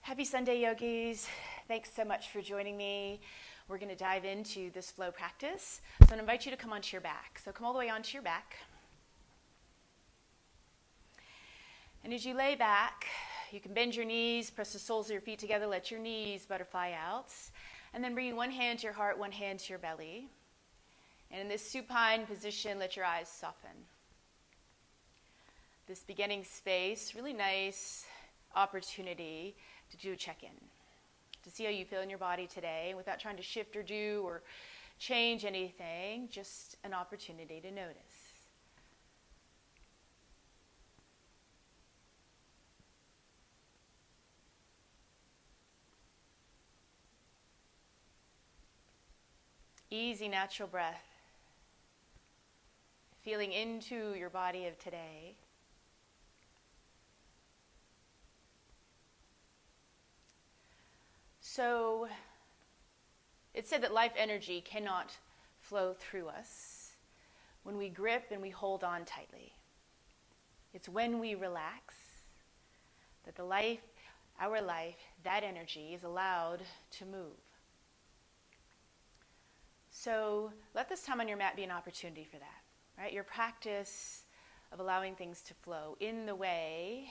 Happy Sunday, yogis. Thanks so much for joining me. We're going to dive into this flow practice. So I'm going to invite you to come onto your back. So come all the way onto your back. And as you lay back, you can bend your knees, press the soles of your feet together, let your knees butterfly out. And then bring one hand to your heart, one hand to your belly. And in this supine position, let your eyes soften. This beginning space, really nice opportunity to do a check-in, to see how you feel in your body today without trying to shift or do or change anything, just an opportunity to notice. Easy, natural breath, feeling into your body of today. So, it's said that life energy cannot flow through us when we grip and we hold on tightly. It's when we relax that our life, that energy is allowed to move. So, let this time on your mat be an opportunity for that, right? Your practice of allowing things to flow in the way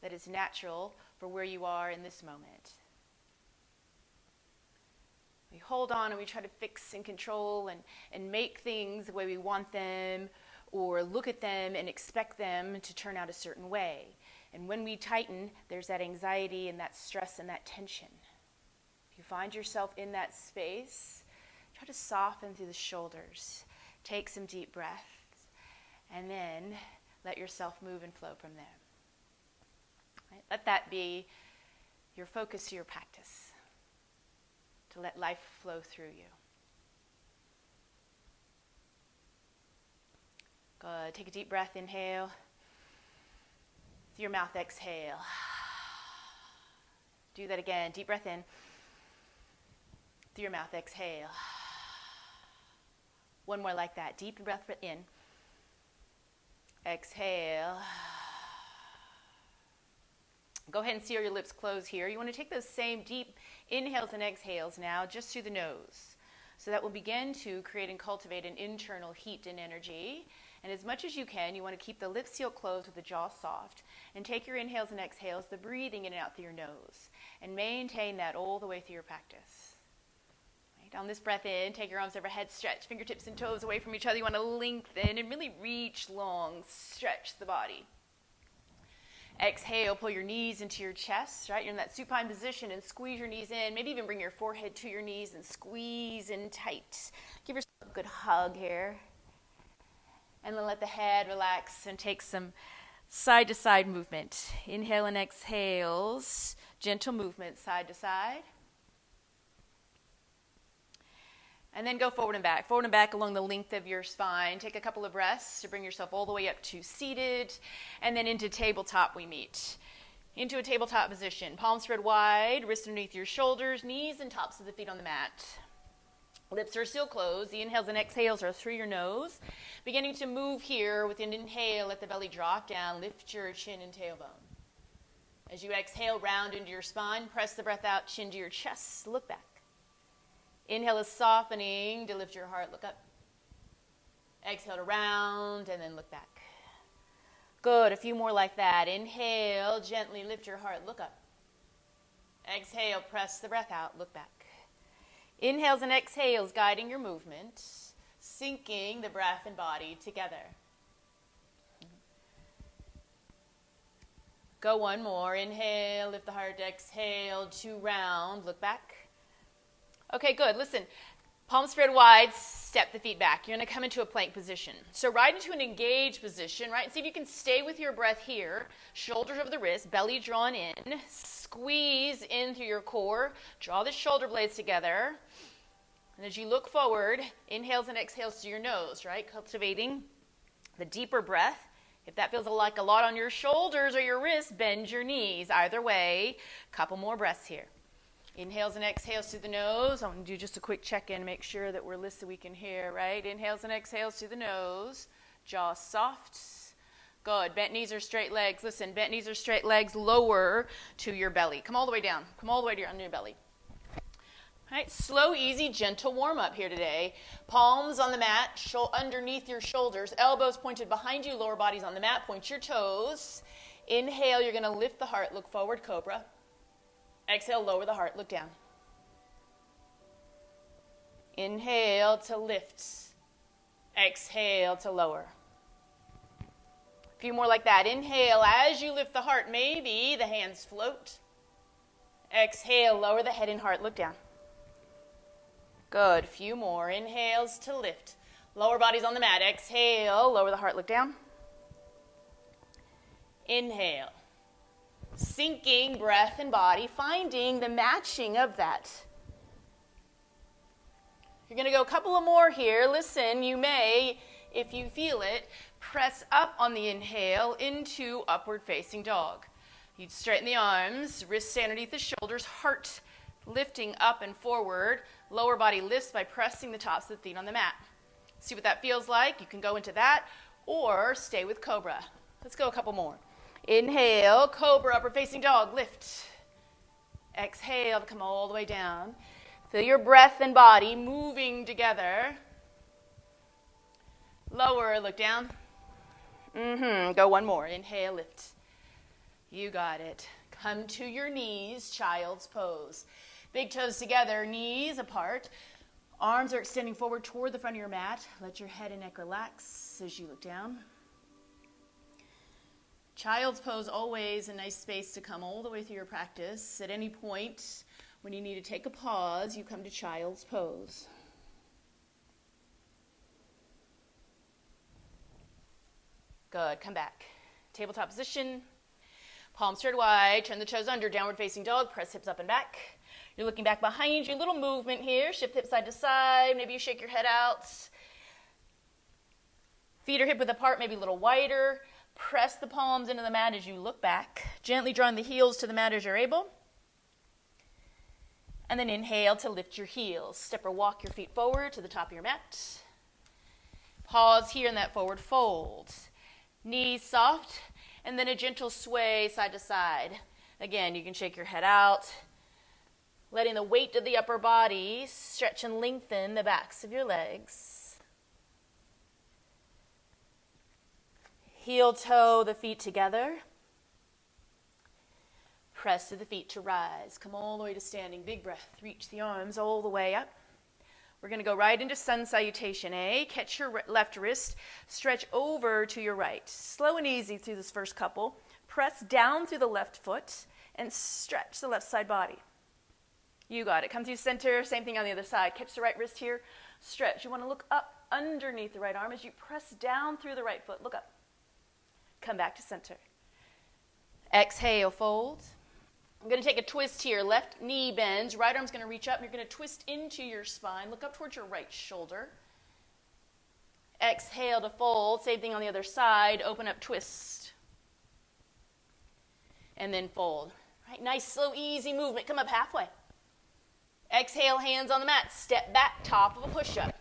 that is natural for where you are in this moment. We hold on and we try to fix and control and make things the way we want them, or look at them and expect them to turn out a certain way. And when we tighten, there's that anxiety and that stress and that tension. If you find yourself in that space, try to soften through the shoulders. Take some deep breaths, and then let yourself move and flow from there. Right? Let that be your focus, your practice, to let life flow through you. Good. Take a deep breath, inhale. Through your mouth, exhale. Do that again. Deep breath in. Through your mouth, exhale. One more like that. Deep breath in. Exhale. Go ahead and see your lips close here. You want to take those same deep inhales and exhales now just through the nose. So that will begin to create and cultivate an internal heat and energy. And as much as you can, you want to keep the lips sealed closed with the jaw soft. And take your inhales and exhales, the breathing in and out through your nose. And maintain that all the way through your practice. Right? On this breath in, take your arms overhead, stretch fingertips and toes away from each other. You want to lengthen and really reach long, stretch the body. Exhale, pull your knees into your chest, right? You're in that supine position and squeeze your knees in. Maybe even bring your forehead to your knees and squeeze in tight. Give yourself a good hug here. And then let the head relax and take some side-to-side movement. Inhale and exhales, gentle movement side to side. And then go forward and back along the length of your spine. Take a couple of breaths to bring yourself all the way up to seated. And then into tabletop we meet. Into a tabletop position. Palms spread wide, wrists underneath your shoulders, knees and tops of the feet on the mat. Lips are still closed. The inhales and exhales are through your nose. Beginning to move here with an inhale, let the belly drop down. Lift your chin and tailbone. As you exhale, round into your spine. Press the breath out, chin to your chest. Look back. Inhale is softening to lift your heart, look up. Exhale to round and then look back. Good, a few more like that. Inhale, gently lift your heart, look up. Exhale, press the breath out, look back. Inhales and exhales guiding your movement, syncing the breath and body together. Go one more. Inhale, lift the heart, exhale, to round, look back. Okay, good. Listen, palms spread wide, step the feet back. You're going to come into a plank position. So right into an engaged position, right? And see if you can stay with your breath here. Shoulders over the wrist, belly drawn in. Squeeze in through your core. Draw the shoulder blades together. And as you look forward, inhales and exhales through your nose, right? Cultivating the deeper breath. If that feels like a lot on your shoulders or your wrists, bend your knees. Either way, couple more breaths here. Inhales and exhales through the nose. I'm going to do just a quick check-in, make sure that we're listening, we can hear, right? Inhales and exhales through the nose. Jaw soft. Good. Bent knees or straight legs. Listen, bent knees or straight legs, lower to your belly. Come all the way down. Come all the way to your belly. All right, slow, easy, gentle warm-up here today. Palms on the mat, underneath your shoulders, elbows pointed behind you, lower body's on the mat, point your toes. Inhale, you're going to lift the heart, look forward, cobra. Exhale, lower the heart, look down. Inhale to lift. Exhale to lower. A few more like that. Inhale, as you lift the heart, maybe the hands float. Exhale, lower the head and heart, look down. Good. Few more. Inhales to lift. Lower body's on the mat. Exhale. Lower the heart. Look down. Inhale. Sinking breath and body. Finding the matching of that. You're going to go a couple of more here. Listen, you may, if you feel it, press up on the inhale into upward facing dog. You'd straighten the arms. Wrists underneath the shoulders. Heart lifting up and forward. Lower body lifts by pressing the tops of the feet on the mat. See what that feels like? You can go into that or stay with Cobra. Let's go a couple more. Inhale, Cobra, upward facing dog, lift. Exhale to come all the way down. Feel your breath and body moving together. Lower, look down. Go one more. Inhale, lift. You got it. Come to your knees, child's pose. Big toes together, knees apart. Arms are extending forward toward the front of your mat. Let your head and neck relax as you look down. Child's pose, always a nice space to come all the way through your practice. At any point, when you need to take a pause, you come to child's pose. Good, come back. Tabletop position. Palms straight wide, turn the toes under, downward facing dog, press hips up and back. You're looking back behind you, little movement here, shift hips side to side, maybe you shake your head out. Feet are hip width apart, maybe a little wider. Press the palms into the mat as you look back, gently drawing the heels to the mat as you're able. And then inhale to lift your heels. Step or walk your feet forward to the top of your mat. Pause here in that forward fold. Knees soft. And then a gentle sway side to side. Again, you can shake your head out, letting the weight of the upper body stretch and lengthen the backs of your legs. Heel toe the feet together. Press to the feet to rise. Come all the way to standing. Big breath. Reach the arms all the way up. We're going to go right into Sun Salutation A. Catch your left wrist. Stretch over to your right. Slow and easy through this first couple. Press down through the left foot and stretch the left side body. You got it. Come through center. Same thing on the other side. Catch the right wrist here. Stretch. You want to look up underneath the right arm as you press down through the right foot. Look up. Come back to center. Exhale, fold. I'm going to take a twist here. Left knee bends. Right arm's going to reach up. And you're going to twist into your spine. Look up towards your right shoulder. Exhale to fold. Same thing on the other side. Open up, twist. And then fold. Right, nice, slow, easy movement. Come up halfway. Exhale, hands on the mat. Step back, top of a push-up.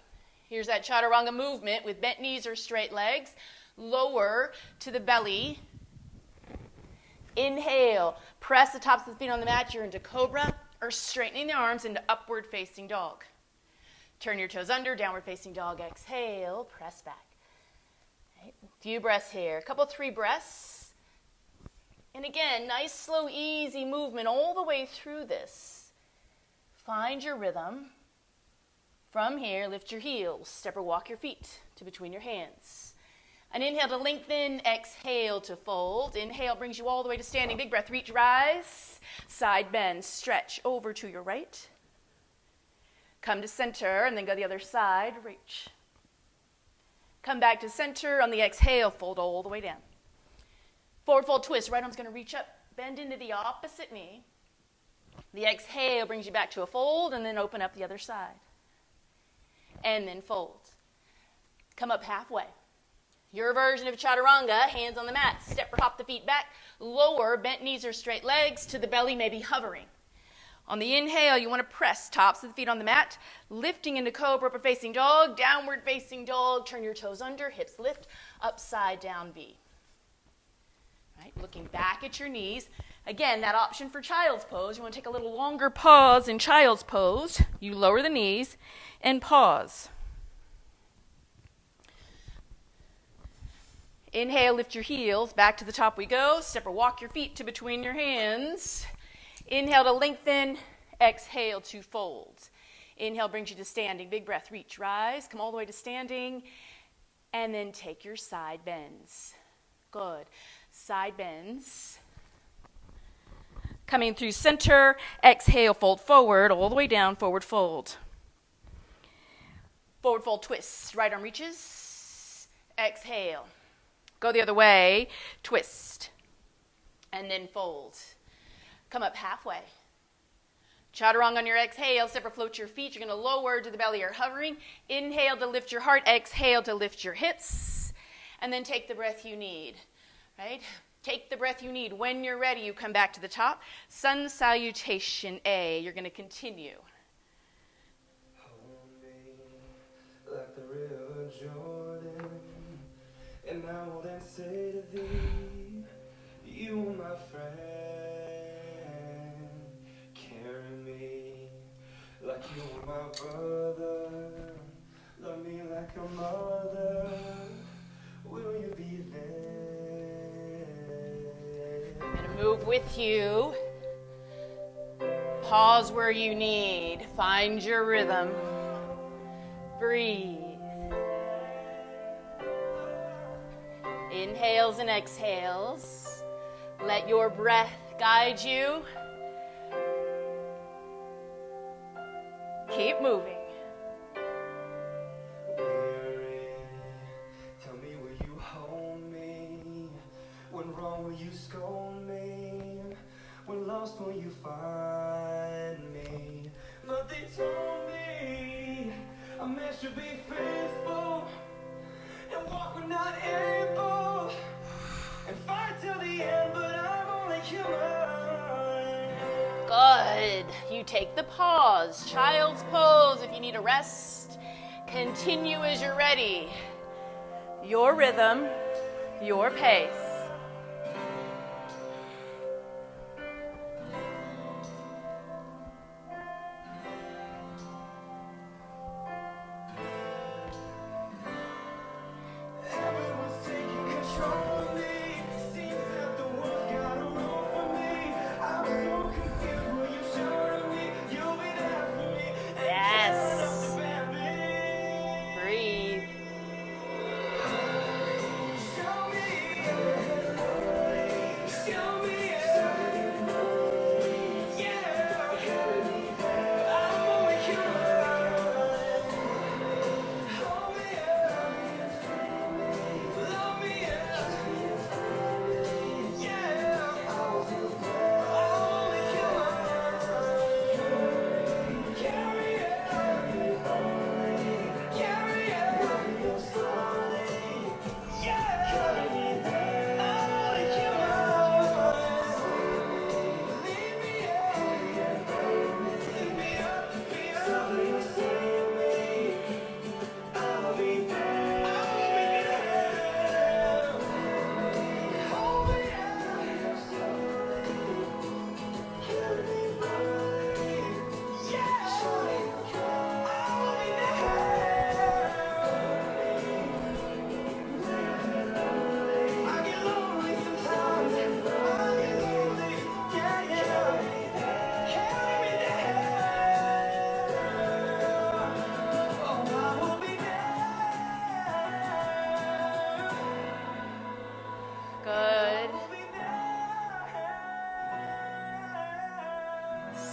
Here's that chaturanga movement with bent knees or straight legs. Lower to the belly. Inhale, press the tops of the feet on the mat. You're into Cobra, or straightening the arms into upward facing dog. Turn your toes under, downward facing dog. Exhale, press back. Right, a few breaths here. A couple, 3 breaths. And again, nice, slow, easy movement all the way through this. Find your rhythm. From here, lift your heels. Step or walk your feet to between your hands. An inhale to lengthen, exhale to fold. Inhale brings you all the way to standing. Big breath, reach, rise. Side bend, stretch over to your right. Come to center and then go the other side, reach. Come back to center on the exhale, fold all the way down. Forward fold twist, right arm's going to reach up, bend into the opposite knee. The exhale brings you back to a fold and then open up the other side. And then fold. Come up halfway. Your version of chaturanga, hands on the mat. Step or hop the feet back. Lower, bent knees or straight legs to the belly, maybe hovering. On the inhale, you want to press tops of the feet on the mat. Lifting into Cobra, upward facing dog. Downward facing dog. Turn your toes under, hips lift. Upside down V. Right, looking back at your knees. Again, that option for child's pose. You want to take a little longer pause in child's pose. You lower the knees and pause. Inhale, lift your heels. Back to the top we go. Step or walk your feet to between your hands. Inhale to lengthen. Exhale to fold. Inhale brings you to standing. Big breath. Reach, rise. Come all the way to standing. And then take your side bends. Good. Side bends. Coming through center. Exhale, fold forward. All the way down. Forward fold. Forward fold twists. Right arm reaches. Exhale. Go the other way, twist, and then fold. Come up halfway. Chaturanga on your exhale, step or float your feet. You're going to lower to the belly or hovering. Inhale to lift your heart, exhale to lift your hips, and then take the breath you need, right? Take the breath you need. When you're ready, you come back to the top. Sun Salutation A. You're going to continue. Hold me like the river Jordan. And I will then say to thee, you are my friend. Carry me like you are my brother. Love me like a mother. Will you be there? I'm going to move with you. Pause where you need. Find your rhythm. Breathe. Inhales and exhales. Let your breath guide you. Keep moving. Weary, tell me, will you hold me? When wrong, will you scold me? When lost, will you find me? But they told me a man should be faithful and walk when not able, and fight till the end, but I'm only human. Good. You take the pause. Child's pose if you need a rest. Continue as you're ready. Your rhythm, your pace.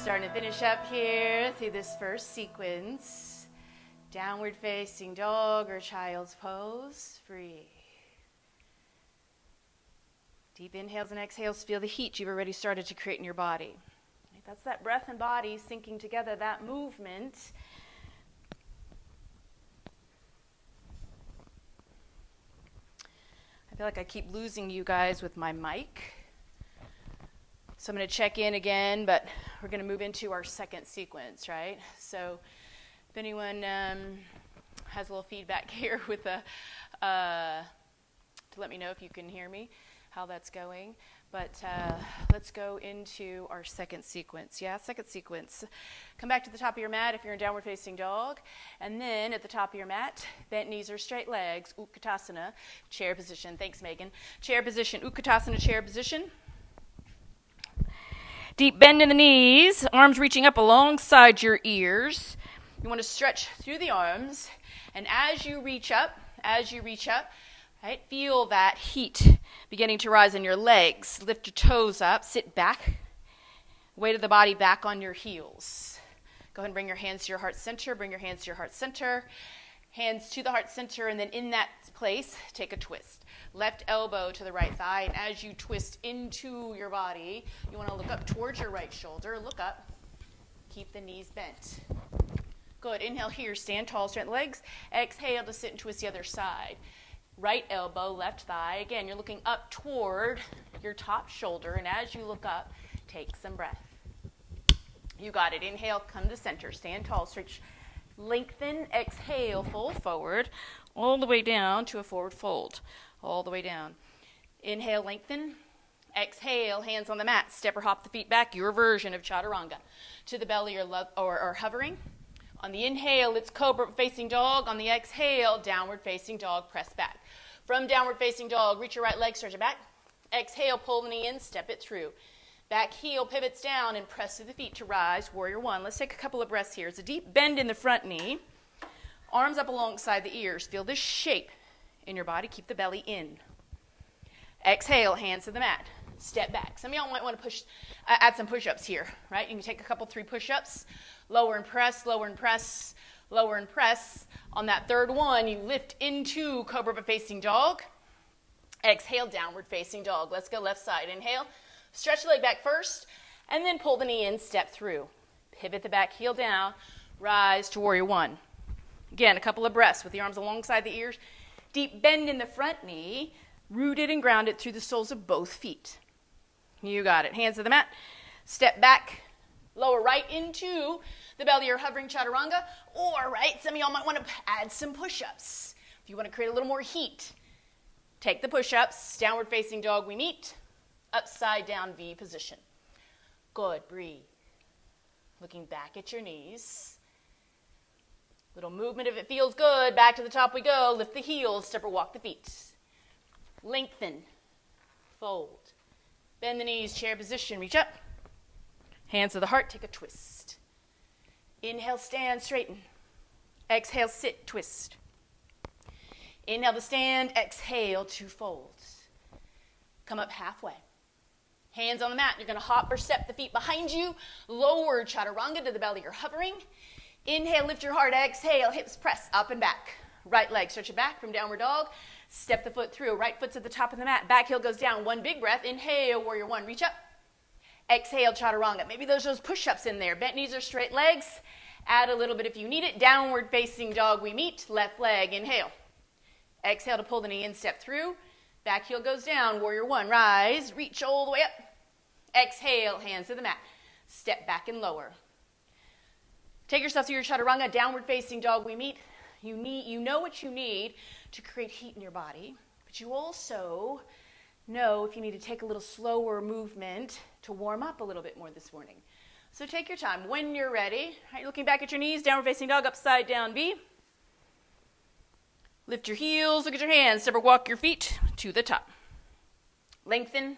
Starting to finish up here through this first sequence. Downward facing dog or child's pose. Breathe. Deep inhales and exhales. Feel the heat you've already started to create in your body. That's that breath and body syncing together, that movement. I feel like I keep losing you guys with my mic. So I'm going to check in again, but we're going to move into our second sequence, right? So if anyone has a little feedback here with to let me know if you can hear me. how that's going. But let's go into our second sequence. Yeah, second sequence. Come back to the top of your mat if you're in downward facing dog. And then at the top of your mat, bent knees or straight legs, Utkatasana, chair position. Thanks, Megan. Chair position, Utkatasana, chair position. Deep bend in the knees, arms reaching up alongside your ears. You want to stretch through the arms. And as you reach up, right, feel that heat beginning to rise in your legs. Lift your toes up, sit back. Weight of the body back on your heels. Go ahead and bring your hands to your heart center. Bring your hands to your heart center. Hands to the heart center, and then in that place, take a twist. Left elbow to the right thigh, and as you twist into your body, you want to look up towards your right shoulder. Look up. Keep the knees bent. Good. Inhale here. Stand tall, straighten the legs. Exhale to sit and twist the other side. Right elbow, left thigh. Again, you're looking up toward your top shoulder, and as you look up, take some breath. You got it. Inhale, come to center. Stand tall, stretch, lengthen. Exhale, fold forward, all the way down to a forward fold, all the way down. Inhale, lengthen. Exhale, hands on the mat. Step or hop the feet back, your version of chaturanga. To the belly or hovering. On the inhale, it's cobra facing dog. On the exhale, downward facing dog, press back. From downward facing dog, reach your right leg, stretch it back. Exhale, pull the knee in, step it through. Back heel pivots down and press through the feet to rise, warrior one. Let's take a couple of breaths here. It's a deep bend in the front knee. Arms up alongside the ears. Feel this shape in your body. Keep the belly in. Exhale, hands to the mat. Step back. Some of y'all might want to add some push-ups here, right? You can take a couple, 3 push-ups. Lower and press, lower and press, lower and press. On that third one, you lift into cobra facing dog. Exhale, downward facing dog. Let's go left side. Inhale, stretch the leg back first, and then pull the knee in, step through. Pivot the back heel down, rise to warrior one. Again, a couple of breaths with the arms alongside the ears. Deep bend in the front knee, rooted and grounded through the soles of both feet. You got it. Hands to the mat. Step back. Lower right into the belly or hovering chaturanga. Or, right, some of y'all might want to add some push-ups. If you want to create a little more heat, take the push-ups. Downward facing dog, we meet. Upside down V position. Good. Breathe. Looking back at your knees. Little movement if it feels good. Back to the top we go. Lift the heels. Step or walk the feet. Lengthen. Fold. Bend the knees. Chair position. Reach up. Hands to the heart. Take a twist. Inhale, stand, straighten. Exhale, sit, twist. Inhale to stand. Exhale to fold. Come up halfway. Hands on the mat. You're going to hop or step the feet behind you. Lower chaturanga to the belly. You're hovering. Inhale, lift your heart. Exhale, hips press up and back. Right leg, stretch it back from downward dog. Step the foot through. Right foot's at the top of the mat. Back heel goes down. One big breath. Inhale, warrior one. Reach up. Exhale, chaturanga. Maybe there's those push-ups in there. Bent knees or straight legs. Add a little bit if you need it. Downward facing dog, we meet. Left leg, inhale. Exhale to pull the knee in, step through. Back heel goes down. Warrior one. Rise. Reach all the way up. Exhale, hands to the mat. Step back and lower. Take yourself through your chaturanga. Downward facing dog, we meet. You know what you need to create heat in your body, but you also know if you need to take a little slower movement to warm up a little bit more this morning. So take your time. When you're ready, right, looking back at your knees, downward facing dog, upside down V. Lift your heels, look at your hands, step or walk your feet to the top. Lengthen,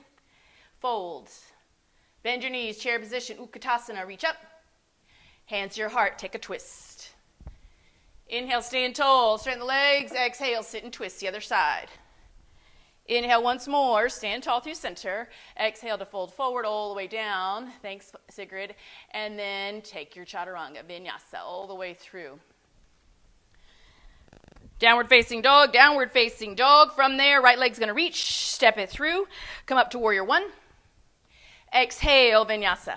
fold. Bend your knees, chair position, Utkatasana, reach up. Hands to your heart, take a twist. Inhale, stand tall, straighten the legs. Exhale, sit and twist the other side. Inhale once more, stand tall through center. Exhale to fold forward all the way down. Thanks, Sigrid. And then take your chaturanga, Vinyasa, all the way through. Downward facing dog, downward facing dog. From there, right leg's going to reach, step it through. Come up to warrior one. Exhale, Vinyasa.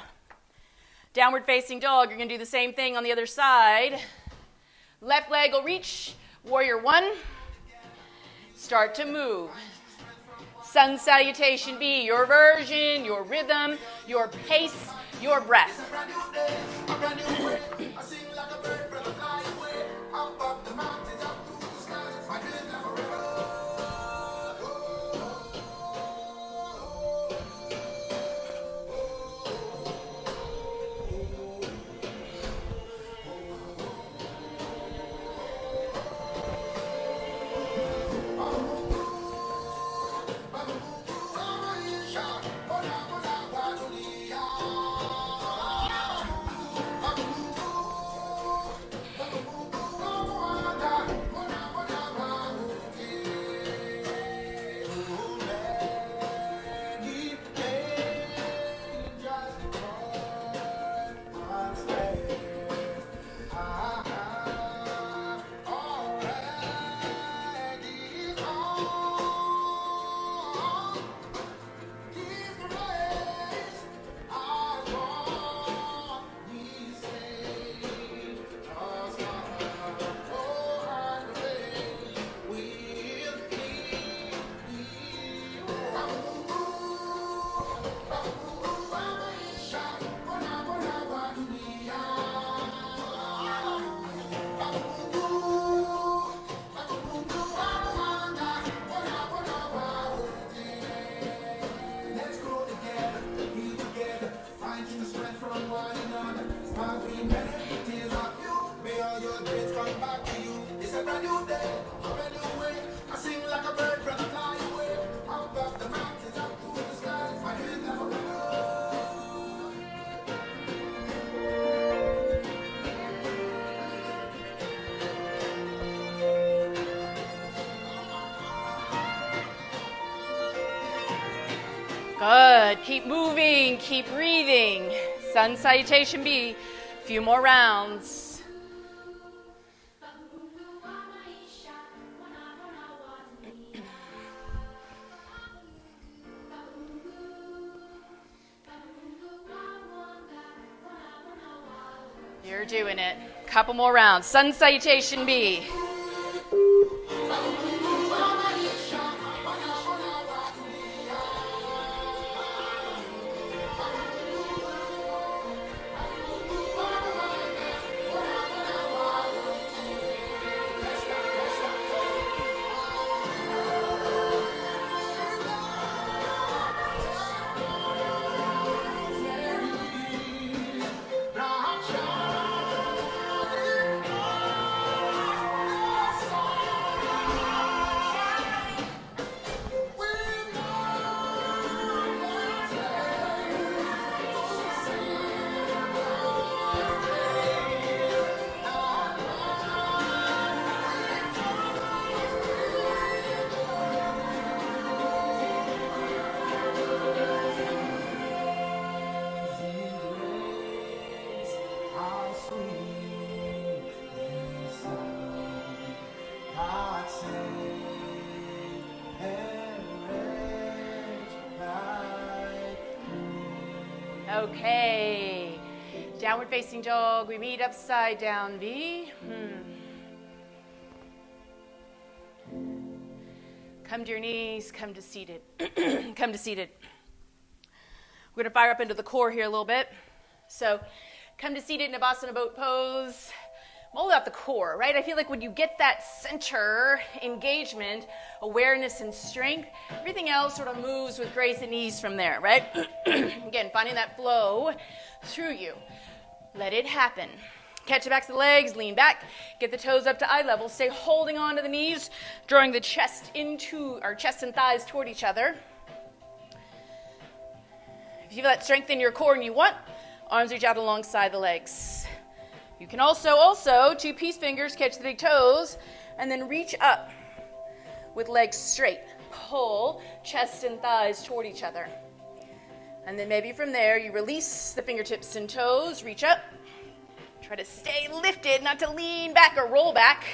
Downward facing dog, you're going to do the same thing on the other side. Left leg will reach, warrior one. Start to move. Sun Salutation B, your version, your rhythm, your pace, your breath. Good. Keep moving. Keep breathing. Sun Salutation B. A few more rounds. You're doing it. Couple more rounds. Sun Salutation B. Okay, downward facing dog. We meet upside down V. Come to your knees, come to seated. Come to seated. We're going to fire up into the core here a little bit. So come to seated Navasana boat pose. Mold out the core, right? I feel like when you get that center engagement, awareness and strength, everything else sort of moves with grace and ease from there, right? Again, finding that flow through you. Let it happen. Catch the backs of the legs, lean back, get the toes up to eye level, stay holding on to the knees, drawing the chest into, our chest and thighs toward each other. If you feel that strength in your core and you want, arms reach out alongside the legs. You can also, two peace fingers, catch the big toes, and then reach up with legs straight. Pull chest and thighs toward each other. And then maybe from there, you release the fingertips and toes, reach up. Try to stay lifted, not to lean back or roll back.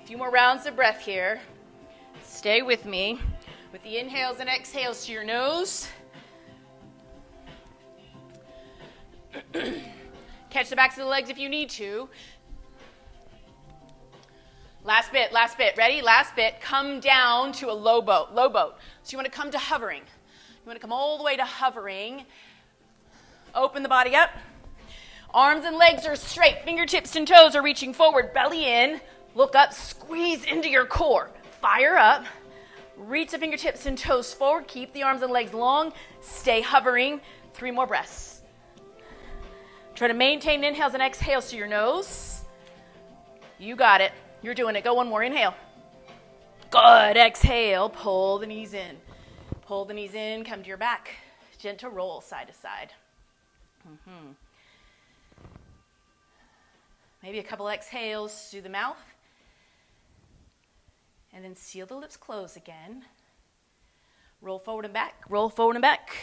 A few more rounds of breath here. Stay with me with the inhales and exhales to your nose. Catch the backs of the legs if you need to. Last bit. Ready? Last bit. Come down to a low boat. So you want to come to hovering. You want to come all the way to hovering. Open the body up. Arms and legs are straight. Fingertips and toes are reaching forward. Belly in. Look up. Squeeze into your core. Fire up. Reach the fingertips and toes forward. Keep the arms and legs long. Stay hovering. 3 more breaths. Try to maintain inhales and exhales to your nose. You got it. You're doing it. Go one more. Inhale. Good. Exhale. Pull the knees in. Pull the knees in. Come to your back. Gentle roll side to side. Maybe a couple exhales through the mouth. And then seal the lips close again. Roll forward and back. Roll forward and back.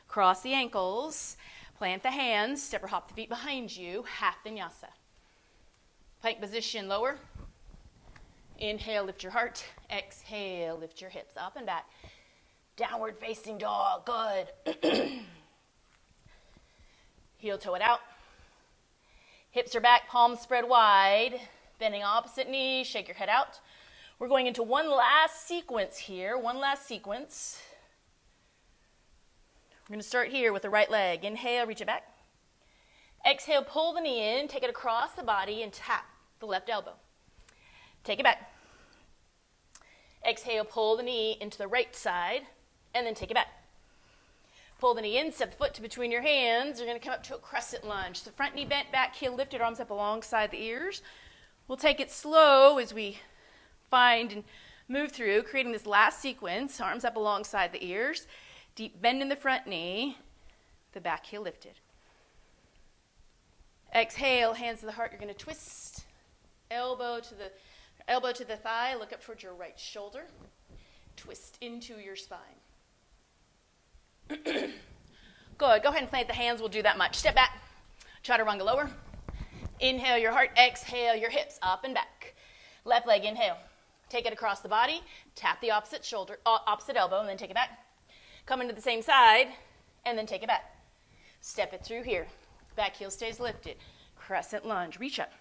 Cross the ankles. Plant the hands, step or hop the feet behind you, half vinyasa. Plank position lower. Inhale, lift your heart. Exhale, lift your hips up and back. Downward facing dog, good. Heel toe it out. Hips are back, palms spread wide. Bending opposite knee, shake your head out. We're going into one last sequence here, We're going to start here with the right leg. Inhale, reach it back. Exhale, pull the knee in, take it across the body, and tap the left elbow. Take it back. Exhale, pull the knee into the right side, and then take it back. Pull the knee in, step the foot to between your hands. You're going to come up to a crescent lunge. So front knee bent, back heel lifted, arms up alongside the ears. We'll take it slow as we find and move through, creating this last sequence. Arms up alongside the ears. Deep bend in the front knee. The back heel lifted. Exhale, hands to the heart. You're going to twist. Elbow to the thigh. Look up towards your right shoulder. Twist into your spine. Good. Go ahead and plant the hands. We'll do that much. Step back. Chaturanga lower. Inhale your heart. Exhale your hips up and back. Left leg, inhale. Take it across the body. Tap the opposite shoulder, opposite elbow, and then take it back. Come into the same side, and then take it back. Step it through here. Back heel stays lifted. Crescent lunge. Reach up.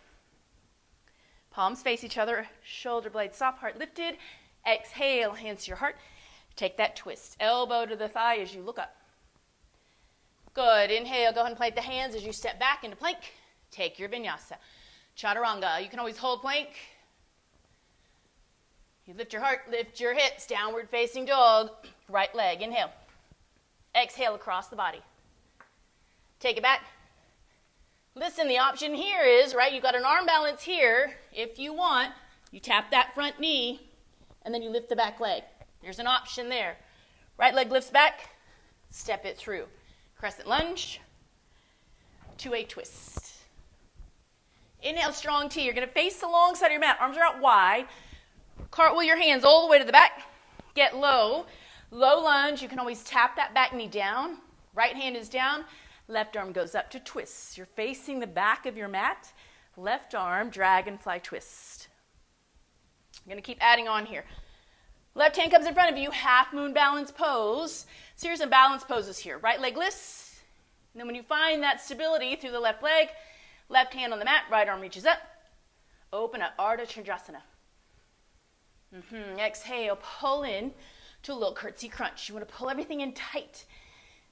Palms face each other. Shoulder blades soft, heart lifted. Exhale, hands to your heart. Take that twist. Elbow to the thigh as you look up. Good. Inhale. Go ahead and plant the hands as you step back into plank. Take your vinyasa. Chaturanga. You can always hold plank. You lift your heart, lift your hips. Downward facing dog. Right leg. Inhale. Exhale across the body. Take it back. Listen, the option here is, right, you've got an arm balance here. If you want, you tap that front knee, and then you lift the back leg. There's an option there. Right leg lifts back, step it through. Crescent lunge to a twist. Inhale, strong T. You're going to face alongside your mat. Arms are out wide. Cartwheel your hands all the way to the back. Get low. Low lunge. You can always tap that back knee down. Right hand is down. Left arm goes up to twist. You're facing the back of your mat. Left arm, dragonfly twist. I'm going to keep adding on here. Left hand comes in front of you, half moon balance pose. So here's some balance poses here. Right leg lifts. And then when you find that stability through the left leg, left hand on the mat, right arm reaches up. Open up, Ardha Chandrasana. Exhale, pull in to a little curtsey crunch. You want to pull everything in tight.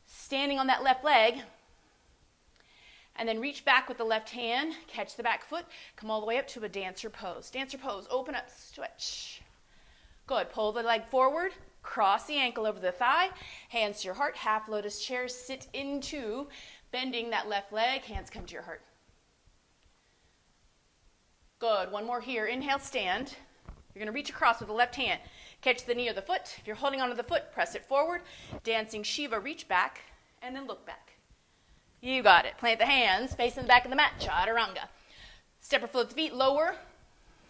Standing on that left leg. And then reach back with the left hand. Catch the back foot. Come all the way up to a dancer pose. Dancer pose, open up, stretch. Good. Pull the leg forward. Cross the ankle over the thigh. Hands to your heart. Half lotus chair. Sit into bending that left leg. Hands come to your heart. Good. One more here. Inhale, stand. You're going to reach across with the left hand. Catch the knee or the foot. If you're holding onto the foot, press it forward. Dancing Shiva, reach back, and then look back. You got it. Plant the hands, facing the back of the mat. Chaturanga. Step or float the feet, lower.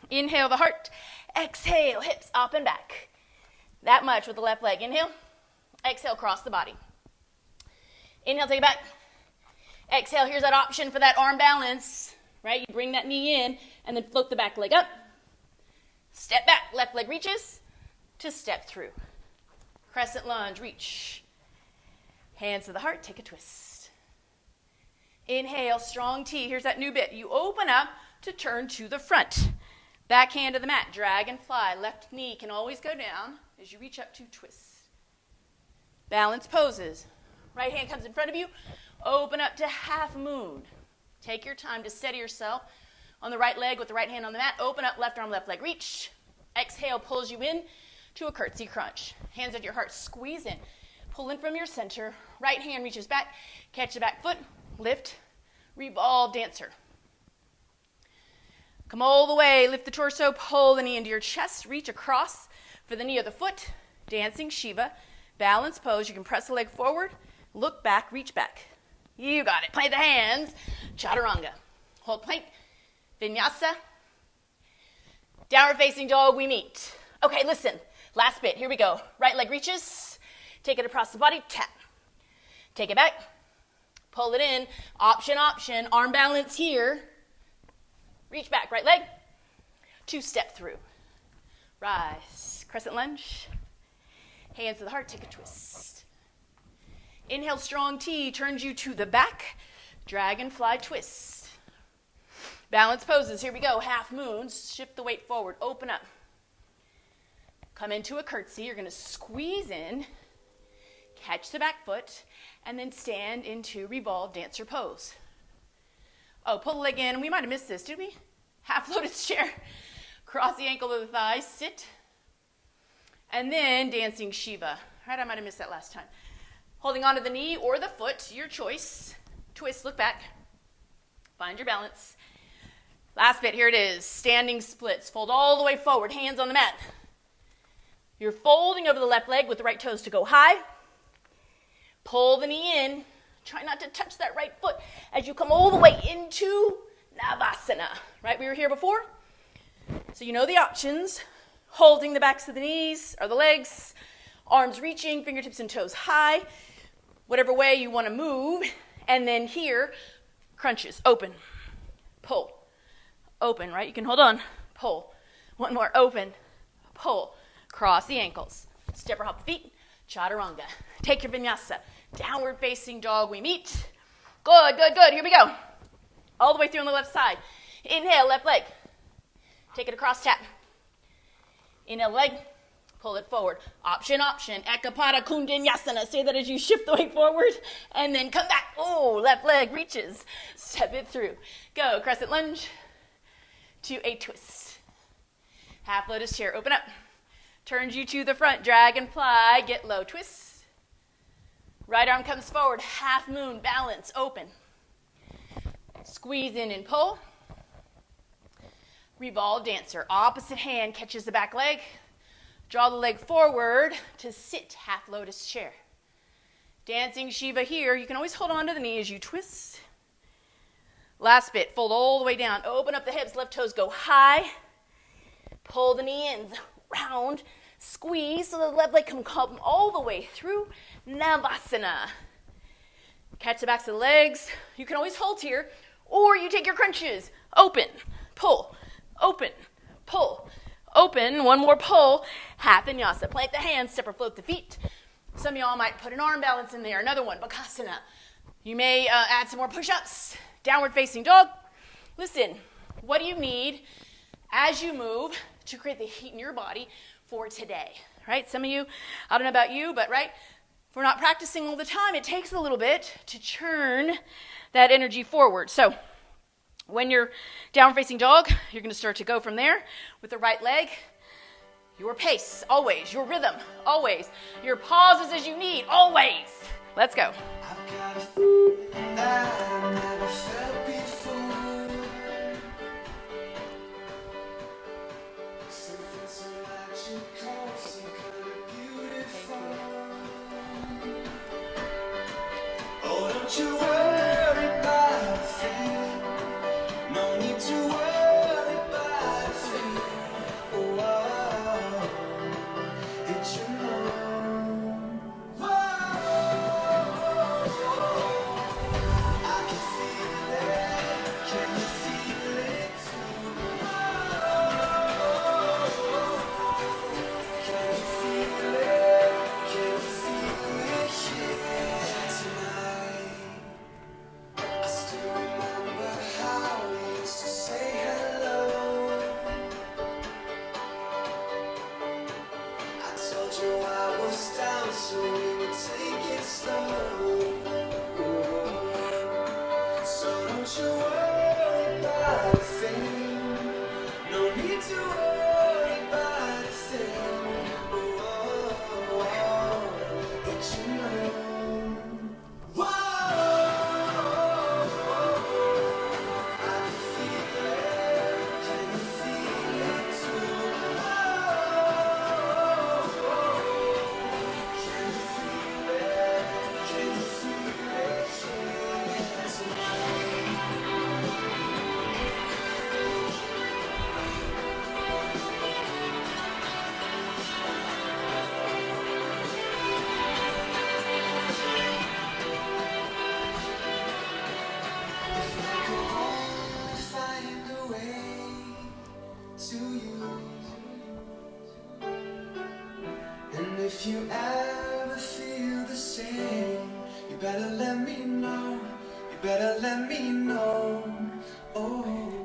Inhale the heart. Exhale, hips up and back. That much with the left leg. Inhale. Exhale, cross the body. Inhale, take it back. Exhale, here's that option for that arm balance. Right? You bring that knee in, and then float the back leg up. Step back, left leg reaches to step through. Crescent lunge, reach. Hands to the heart, take a twist. Inhale, strong T. Here's that new bit. You open up to turn to the front. Back hand to the mat, dragonfly. Left knee can always go down as you reach up to twist. Balance poses. Right hand comes in front of you. Open up to half moon. Take your time to steady yourself on the right leg with the right hand on the mat. Open up, left arm, left leg, reach. Exhale, pulls you in to a curtsey crunch. Hands at your heart, squeeze in. Pull in from your center. Right hand reaches back. Catch the back foot. Lift. Revolved Dancer. Come all the way. Lift the torso. Pull the knee into your chest. Reach across for the knee or the foot. Dancing Shiva. Balance pose. You can press the leg forward. Look back. Reach back. You got it. Plant the hands. Chaturanga. Hold plank. Vinyasa. Downward facing dog, we meet. Okay, listen. Last bit. Here we go. Right leg reaches. Take it across the body. Tap. Take it back. Pull it in. Option, option. Arm balance here. Reach back. Right leg. 2-step through. Rise. Crescent lunge. Hands to the heart. Take a twist. Inhale, strong T. Turns you to the back. Dragonfly twist. Balance poses. Here we go. Half moons. Shift the weight forward. Open up. Come into a curtsy. You're going to squeeze in. Catch the back foot. And then stand into Revolved Dancer pose. Oh, pull the leg in. We might have missed this, did we? Half lotus chair. Cross the ankle to the thigh. Sit. And then dancing Shiva. Right, I might have missed that last time. Holding onto the knee or the foot, your choice. Twist, look back. Find your balance. Last bit, here it is. Standing splits. Fold all the way forward, hands on the mat. You're folding over the left leg with the right toes to go high. Pull the knee in. Try not to touch that right foot as you come all the way into Navasana. Right, we were here before. So you know the options. Holding the backs of the knees or the legs. Arms reaching, fingertips and toes high. Whatever way you want to move. And then here, crunches. Open. Pull. Open, right? You can hold on. Pull. One more. Open. Pull. Cross the ankles. Step or hop the feet. Chaturanga. Take your vinyasa. Downward facing dog we meet. Good, good, good. Here we go. All the way through on the left side. Inhale, left leg. Take it across, tap. Inhale, leg. Pull it forward. Option, option. Ekapada Kundinyasana. Say that as you shift the weight forward. And then come back. Oh, left leg reaches. Step it through. Go. Crescent lunge to a twist. Half lotus chair. Open up. Turns you to the front. Dragonfly. Get low. Twist. Right arm comes forward. Half moon. Balance. Open. Squeeze in and pull. Revolved Dancer. Opposite hand catches the back leg. Draw the leg forward to sit, half lotus chair. Dancing Shiva here. You can always hold on to the knee as you twist. Last bit, fold all the way down. Open up the hips, left toes go high. Pull the knee in, round. Squeeze so the left leg can come all the way through Navasana. Catch the backs of the legs. You can always hold here, or you take your crunches. Open, pull, open, pull. Open, one more pull, half vinyasa. Plant the hands, step or float the feet. Some of y'all might put an arm balance in there. Another one, Bakasana. You may add some more push-ups. Downward facing dog. Listen, what do you need as you move to create the heat in your body for today? Right? Some of you, I don't know about you, but right, if we're not practicing all the time, it takes a little bit to churn that energy forward. So when you're down facing dog, you're going to start to go from there with the right leg. Your pace, always. Your rhythm, always. Your pauses as you need, always. Let's go. I've got a feeling that I've never felt before. Something so magical, so kind of beautiful. Oh, don't you worry about a thing. No need to worry about a thing. Oh, did you know? I can feel it. Can you feel it too? Can you feel it? Can you feel it here tonight? I still remember how we used to say hello. I told you I was down, so we would take it slow. So don't you worry about a thing. No need to worry about a thing. But you know. I can feel it. Can you feel it too? Can you feel it? Can you feel it here tonight? If I could only find a way to you. And if you ever feel the same, you better let me know. You better let me know. Oh,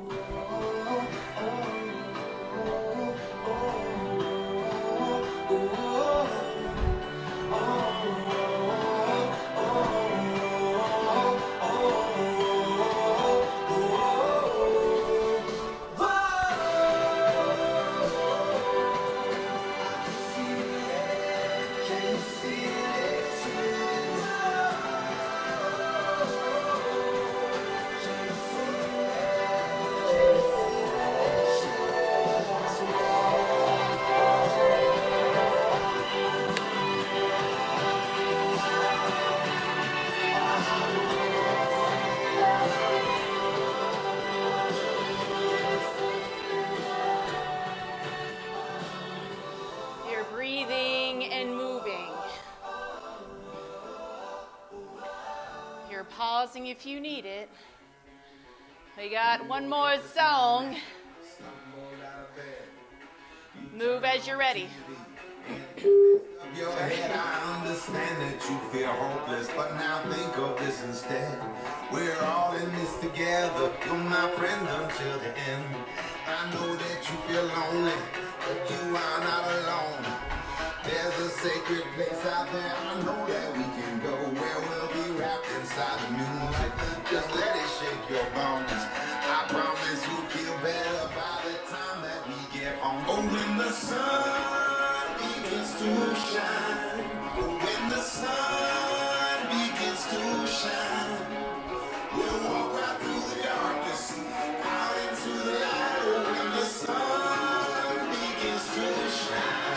oh, oh, oh, oh, oh, Can you feel it too? or pausing if you need it. We got one more song. Move as you're ready. Your head, I understand that you feel hopeless, but now think of this instead. We're all in this together. You're my friend until the end. I know that you feel lonely, but you are not alone. There's a sacred place out there. I know that we can go where we'll be wrapped inside the music. Just let it shake your bones. I promise you'll feel better by the time that we get home. Oh, when the sun begins to shine, when the sun begins to shine, we'll walk right through the darkness, out into the light. Oh, when the sun begins to shine.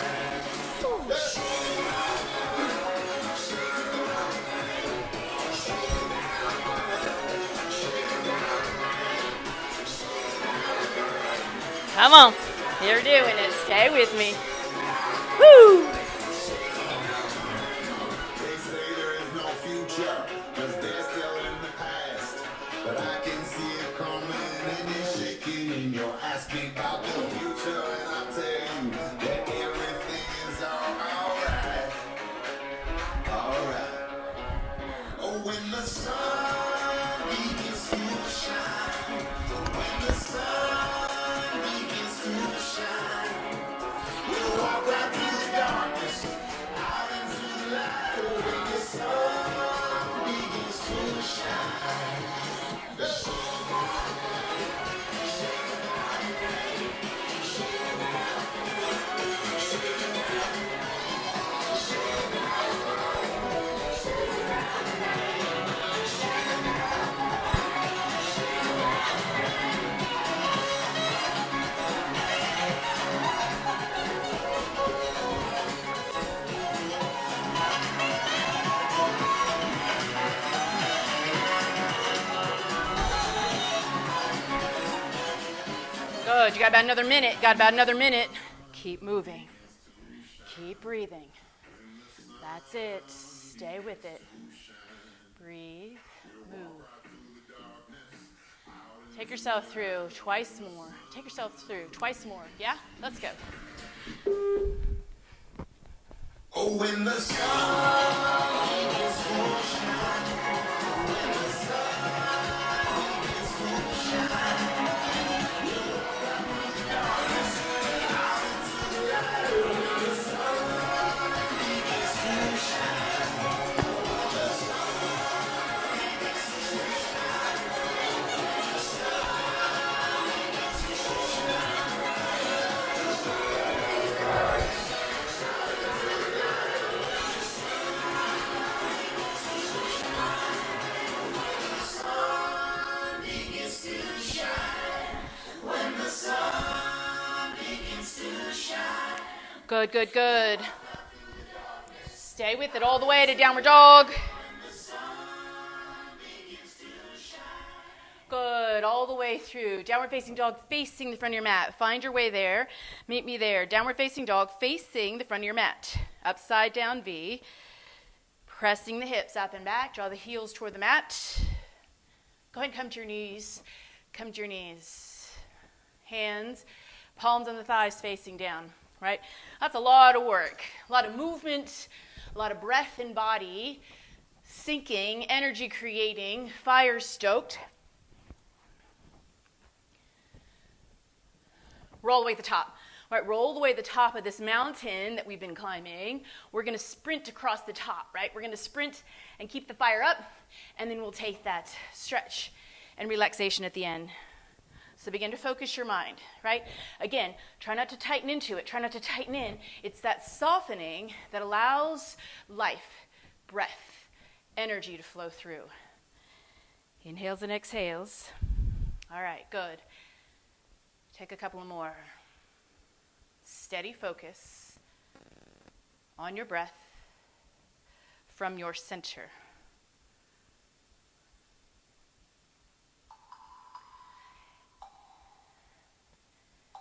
Come on. You're doing it. Stay with me. Woo! They say there is no future, 'cause they're still in the past. But I can see it coming and it's shaking in your ass. Think about the future and I tell you that everything is alright. Alright. Oh, when the sun begins to shine, when the sun begins to shine, we'll walk right through the darkness, out into the light. Oh, when the sun begins to shine. Good. You got about another minute. Got about another minute. Keep moving. Keep breathing. That's it. Stay with it. Breathe. Move. Take yourself through twice more. Take yourself through twice more. Yeah? Let's go. Oh, when the sun begins to shine, when the sun begins to shine, we'll walk out through the darkness, out into the light. Oh, when the sun begins to shine, when the sun begins to shine, when the sun begins to shine. Good, good, good. Stay with it all the way to downward dog. Good, all the way through. Downward facing dog facing the front of your mat. Find your way there. Meet me there. Downward facing dog facing the front of your mat. Upside down V. Pressing the hips up and back. Draw the heels toward the mat. Go ahead and come to your knees. Come to your knees. Hands, palms on the thighs facing down. Right? That's a lot of work, a lot of movement, a lot of breath and body, sinking, energy creating, fire stoked. Roll the way to the top. All right, roll the way to the top of this mountain that we've been climbing. We're going to sprint across the top, right? We're going to sprint and keep the fire up, and then we'll take that stretch and relaxation at the end. So begin to focus your mind, right? Again, try not to tighten into it. Try not to tighten in. It's that softening that allows life, breath, energy to flow through. Inhales and exhales. All right, good. Take a couple more. Steady focus on your breath from your center.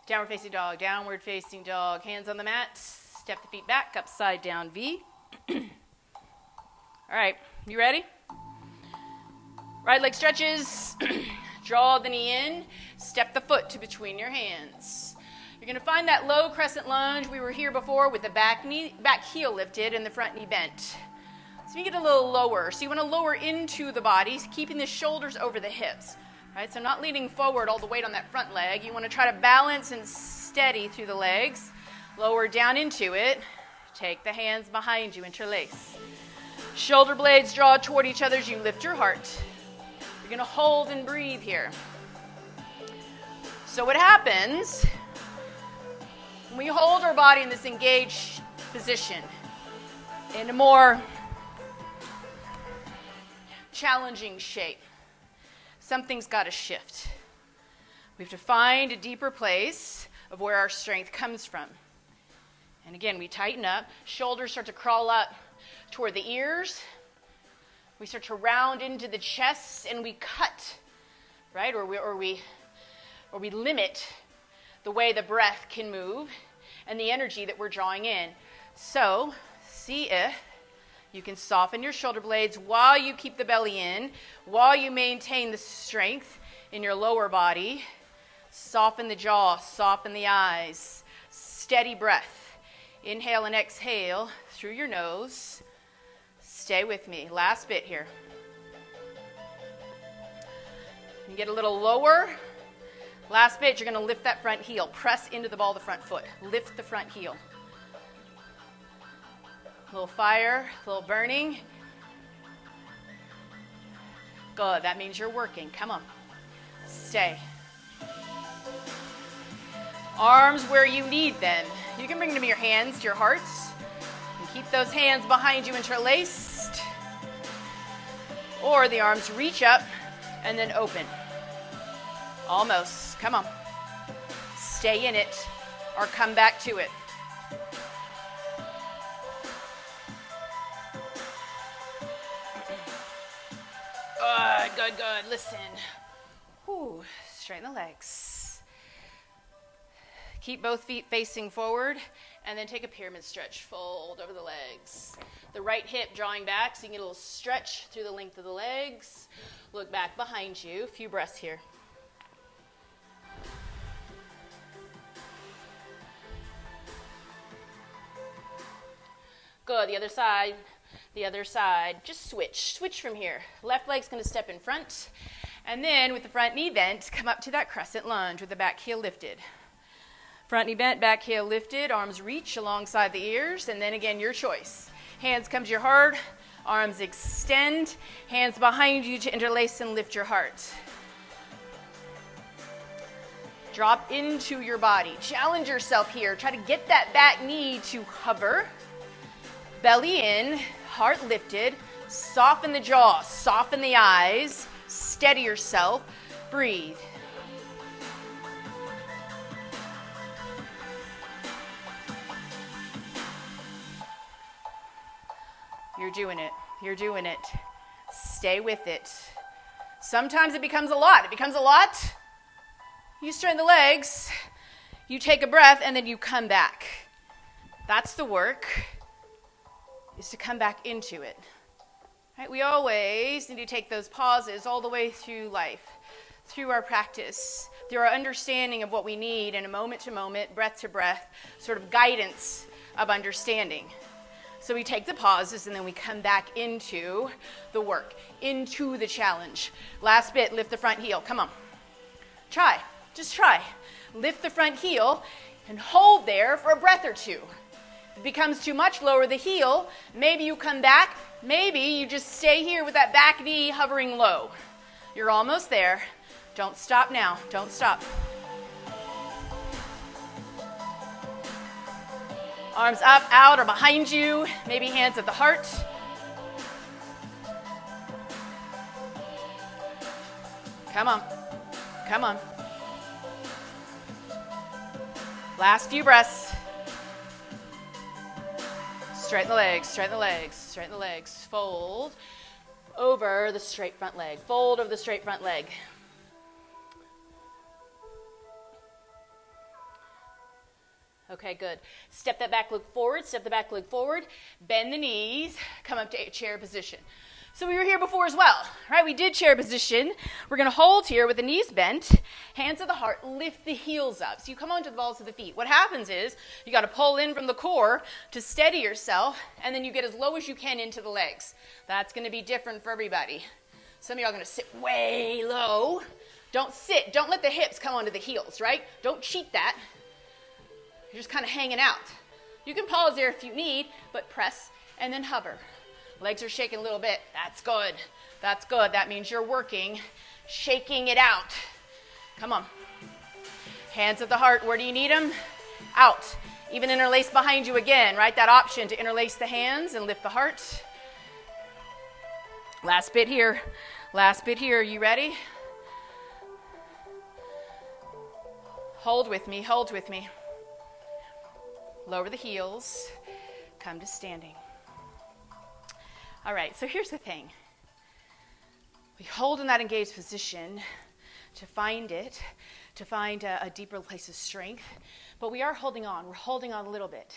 Downward facing dog, downward facing dog. Hands on the mat. Step the feet back, upside down V. All right, you ready? Right leg stretches. Draw the knee in. Step the foot to between your hands. You're going to find that low crescent lunge. We were here before with the back heel lifted and the front knee bent. So you get a little lower. So you want to lower into the body, keeping the shoulders over the hips. Right? So not leaning forward all the weight on that front leg. You want to try to balance and steady through the legs. Lower down into it. Take the hands behind you, interlace. Shoulder blades draw toward each other as you lift your heart. You're going to hold and breathe here. So what happens when we hold our body in this engaged position in a more challenging shape? Something's got to shift. We have to find a deeper place of where our strength comes from. And again, we tighten up. Shoulders start to crawl up toward the ears. We start to round into the chest, and we cut, right? Or we limit the way the breath can move and the energy that we're drawing in. So, see if you can soften your shoulder blades while you keep the belly in, while you maintain the strength in your lower body. Soften the jaw, soften the eyes. Steady breath. Inhale and exhale through your nose. Stay with me. Last bit here. You get a little lower. Last bit, you're going to lift that front heel. Press into the ball of the front foot. Lift the front heel. A little fire, a little burning. Good. That means you're working. Come on. Stay. Arms where you need them. You can bring them to your hands, to your hearts. And keep those hands behind you interlaced. Or the arms reach up and then open. Almost. Come on. Stay in it or come back to it. Good, good. Listen. Whew. Straighten the legs. Keep both feet facing forward, and then take a pyramid stretch. Fold over the legs. The right hip drawing back so you can get a little stretch through the length of the legs. Look back behind you. A few breaths here. Good. The other side. The other side. Just switch. Switch from here. Left leg's going to step in front. And then with the front knee bent, come up to that crescent lunge with the back heel lifted. Front knee bent, back heel lifted, arms reach alongside the ears, and then again, your choice. Hands come to your heart, arms extend, hands behind you to interlace and lift your heart. Drop into your body. Challenge yourself here. Try to get that back knee to hover. Belly in, heart lifted. Soften the jaw, soften the eyes. Steady yourself. Breathe. You're doing it. You're doing it. Stay with it. Sometimes it becomes a lot. It becomes a lot. You straighten the legs. You take a breath, and then you come back. That's the work, is to come back into it. Right? We always need to take those pauses all the way through life, through our practice, through our understanding of what we need in a moment-to-moment, breath-to-breath, sort of guidance of understanding. So we take the pauses, and then we come back into the work, into the challenge. Last bit, lift the front heel. Come on. Try. Just try. Lift the front heel and hold there for a breath or two. If it becomes too much, lower the heel. Maybe you come back. Maybe you just stay here with that back knee hovering low. You're almost there. Don't stop now. Don't stop. Arms up, out, or behind you. Maybe hands at the heart. Come on. Come on. Last few breaths. Straighten the legs, straighten the legs, straighten the legs. Fold over the straight front leg. Fold over the straight front leg. Okay, good. Step that back leg forward, step the back leg forward. Bend the knees, come up to chair position. So we were here before as well, right? We did chair position. We're going to hold here with the knees bent, hands to the heart, lift the heels up. So you come onto the balls of the feet. What happens is you got to pull in from the core to steady yourself, and then you get as low as you can into the legs. That's going to be different for everybody. Some of y'all are going to sit way low. Don't sit. Don't let the hips come onto the heels, right? Don't cheat that. You're just kind of hanging out. You can pause there if you need, but press and then hover. Legs are shaking a little bit. That's good. That's good. That means you're working, shaking it out. Come on. Hands at the heart. Where do you need them? Out. Even interlace behind you again, right? That option to interlace the hands and lift the heart. Last bit here. Last bit here. You ready? Hold with me. Hold with me. Lower the heels. Come to standing. All right, so here's the thing. We hold in that engaged position to find a deeper place of strength, but we are holding on. We're holding on a little bit.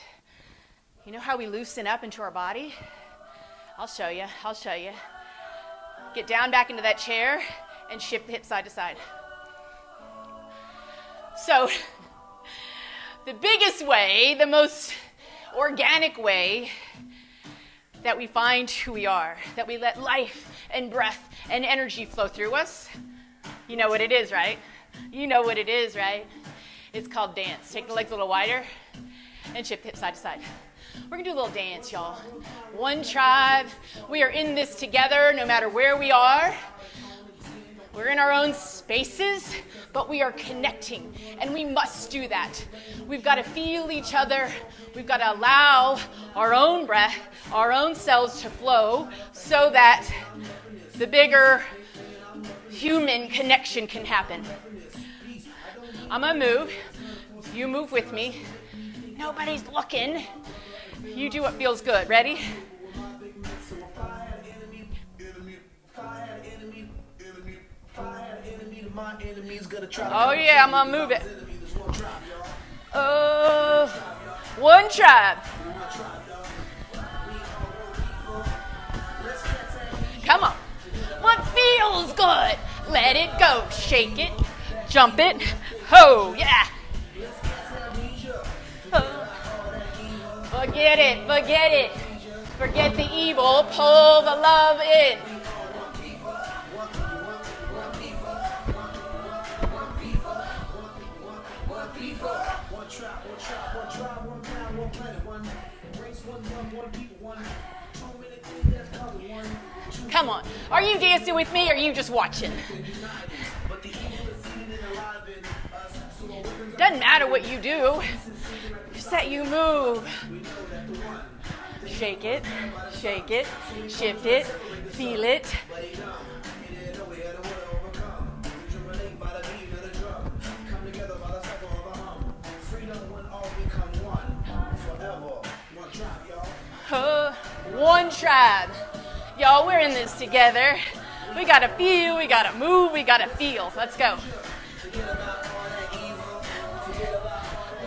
You know how we loosen up into our body? I'll show you. Get down back into that chair and shift the hips side to side. So, the biggest way, the most organic way that we find who we are, that we let life and breath and energy flow through us. You know what it is, right? It's called dance. Take the legs a little wider and shift the hips side to side. We're going to do a little dance, y'all. One tribe. We are in this together no matter where we are. We're in our own spaces, but we are connecting, and we must do that. We've got to feel each other. We've got to allow our own breath, our own cells to flow so that the bigger human connection can happen. I'm going to move. You move with me. Nobody's looking. You do what feels good. Ready? Oh yeah, I'm gonna move it. One tribe. Come on. What feels good? Let it go. Shake it. Jump it. Oh yeah. Forget it. Forget the evil. Pull the love in. Come on. Are you dancing with me or are you just watching? Doesn't matter what you do. Just that you move. Shake it, shift it, feel it. One tribe. Y'all, we're in this together. We gotta feel, we gotta move, we gotta feel. Let's go.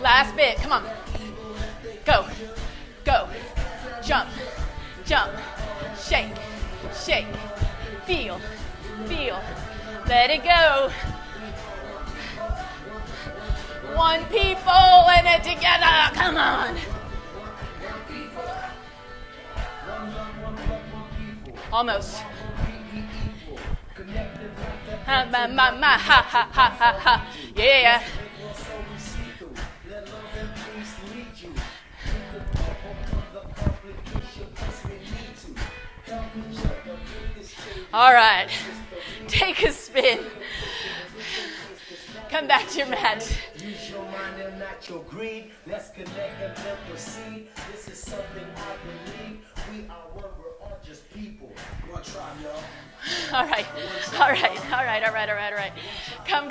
Last bit, come on. Go. Jump, shake, feel. Let it go. One people in it together, come on. Almost. Ha. Yeah. All right. Take a spin. Come back to your mat. Use your mind and not your greed. Let's connect and let proceed. This is something I believe. We are one, we're all just people. One tribe, y'all. All right. Come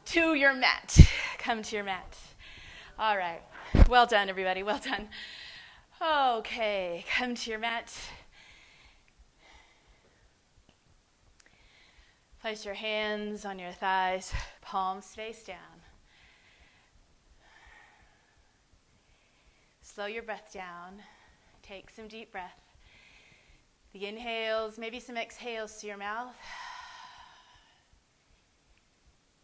to your mat. Come to your mat. All right. Well done, everybody. Well done. Okay. Come to your mat. Place your hands on your thighs, palms face down. Slow your breath down. Take some deep breath. The inhales, maybe some exhales to your mouth.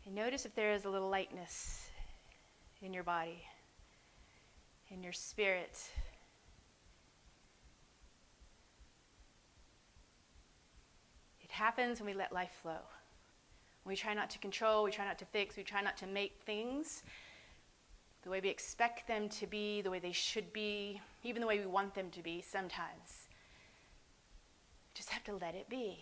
And notice if there is a little lightness in your body, in your spirit. It happens when we let life flow. We try not to control, we try not to fix, we try not to make things the way we expect them to be, the way they should be, even the way we want them to be sometimes. We just have to let it be.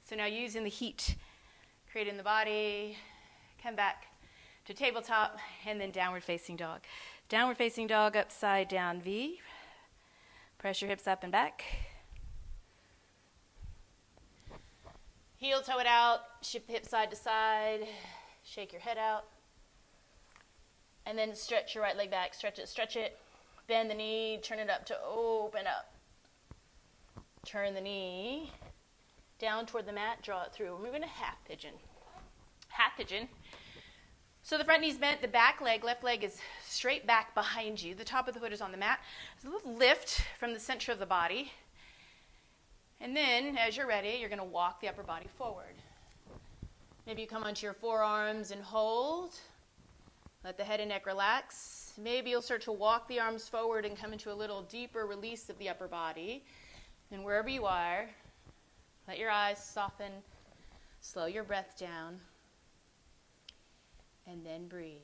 So now using the heat created in the body, come back to tabletop and then downward facing dog. Downward facing dog, upside down V. Press your hips up and back. Heel toe it out, shift the hips side to side, shake your head out. And then stretch your right leg back, stretch it. Bend the knee, turn it up to open up. Turn the knee down toward the mat, draw it through. We're moving to half pigeon. Half pigeon. So the front knee's bent, the back leg, left leg is straight back behind you. The top of the foot is on the mat. There's a little lift from the center of the body. And then, as you're ready, you're going to walk the upper body forward. Maybe you come onto your forearms and hold. Let the head and neck relax. Maybe you'll start to walk the arms forward and come into a little deeper release of the upper body. And wherever you are, let your eyes soften. Slow your breath down. And then breathe.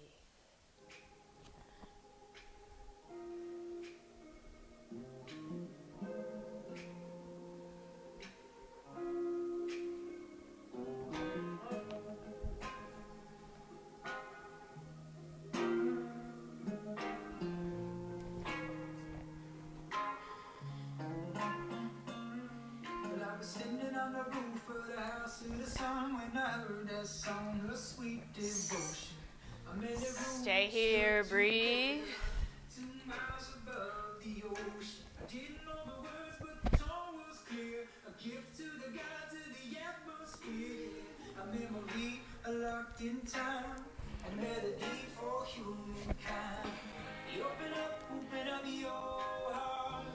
Stay here, breathe. Locked in time, a melody for humankind. You open up your heart.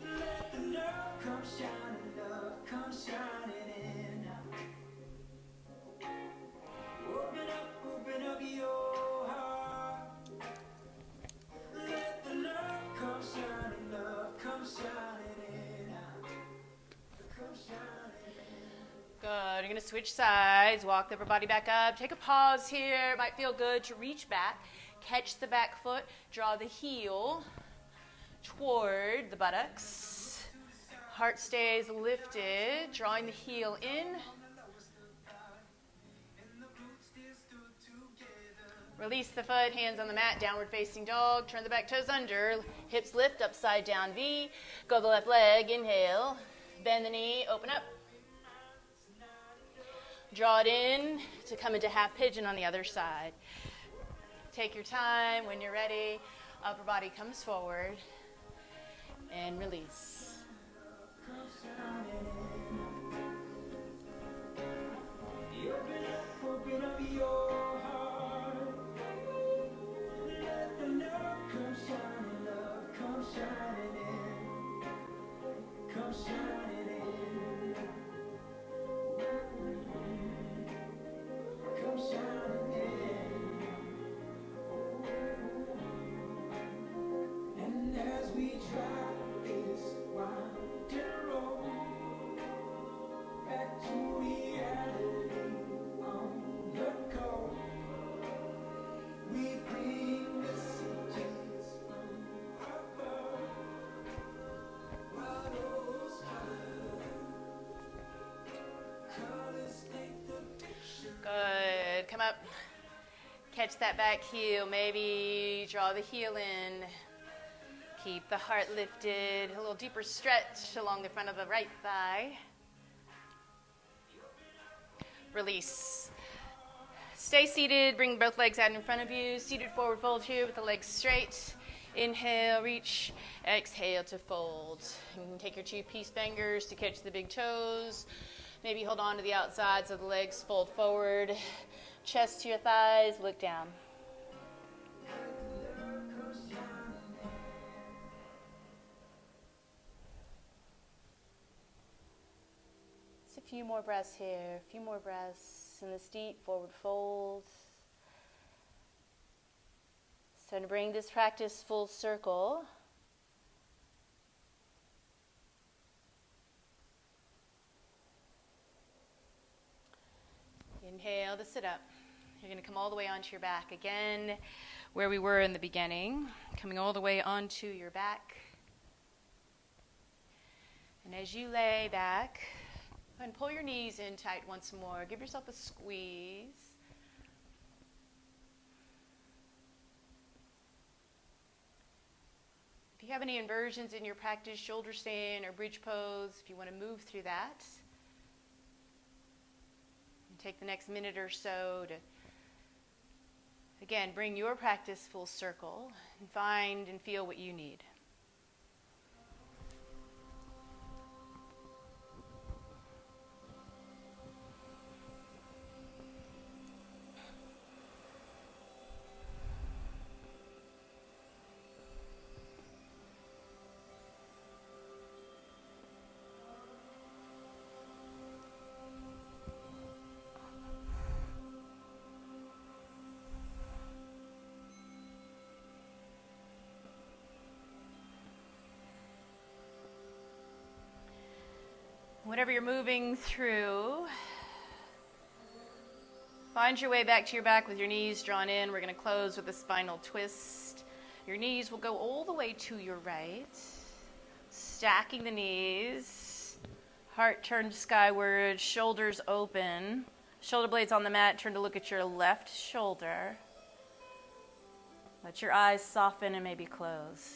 Let the love come shining, love come shining in. Open up your heart. Let the love come shining, love come shining in. Come shining in. Good. You're going to switch sides, walk the upper body back up. Take a pause here. It might feel good to reach back. Catch the back foot. Draw the heel toward the buttocks. Heart stays lifted. Drawing the heel in. Release the foot, hands on the mat, downward facing dog. Turn the back toes under. Hips lift, upside down V. Go the left leg, inhale. Bend the knee, open up. Draw it in to come into half pigeon on the other side. Take your time. When you're ready, upper body comes forward and release. Open up your heart. Let the love come shining, love come shining in. Come shining in. Come shining in. And as we try this winding road back to reality on the coast, we bring messages from above. While those colors take the picture. Good. Come up. Catch that back heel. Maybe draw the heel in. Keep the heart lifted. A little deeper stretch along the front of the right thigh. Release. Stay seated. Bring both legs out in front of you. Seated forward fold here with the legs straight. Inhale, reach. Exhale to fold. You can take your two peace fingers to catch the big toes. Maybe hold on to the outsides of the legs, fold forward, chest to your thighs, look down. Just a few more breaths here, a few more breaths in this deep forward fold. So to bring this practice full circle. Inhale to sit up. You're going to come all the way onto your back. Again, where we were in the beginning. Coming all the way onto your back. And as you lay back, go ahead and pull your knees in tight once more. Give yourself a squeeze. If you have any inversions in your practice, shoulder stand or bridge pose, if you want to move through that, take the next minute or so to, again, bring your practice full circle and find and feel what you need. Whatever you're moving through, find your way back to your back with your knees drawn in. We're going to close with a spinal twist. Your knees will go all the way to your right, stacking the knees, heart turned skyward, shoulders open, shoulder blades on the mat, turn to look at your left shoulder. Let your eyes soften and maybe close.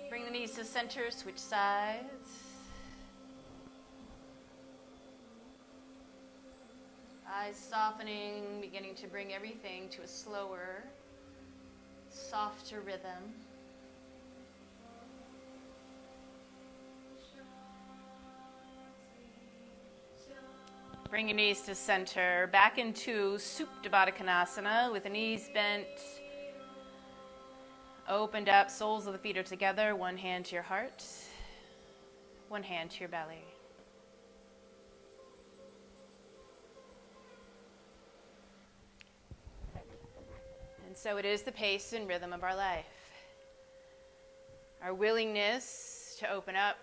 Bring the knees to center, switch sides. Eyes softening, beginning to bring everything to a slower, softer rhythm. Bring your knees to center, back into Supine Bakasana with the knees bent. Opened up, soles of the feet are together, one hand to your heart, one hand to your belly. And so it is the pace and rhythm of our life. Our willingness to open up,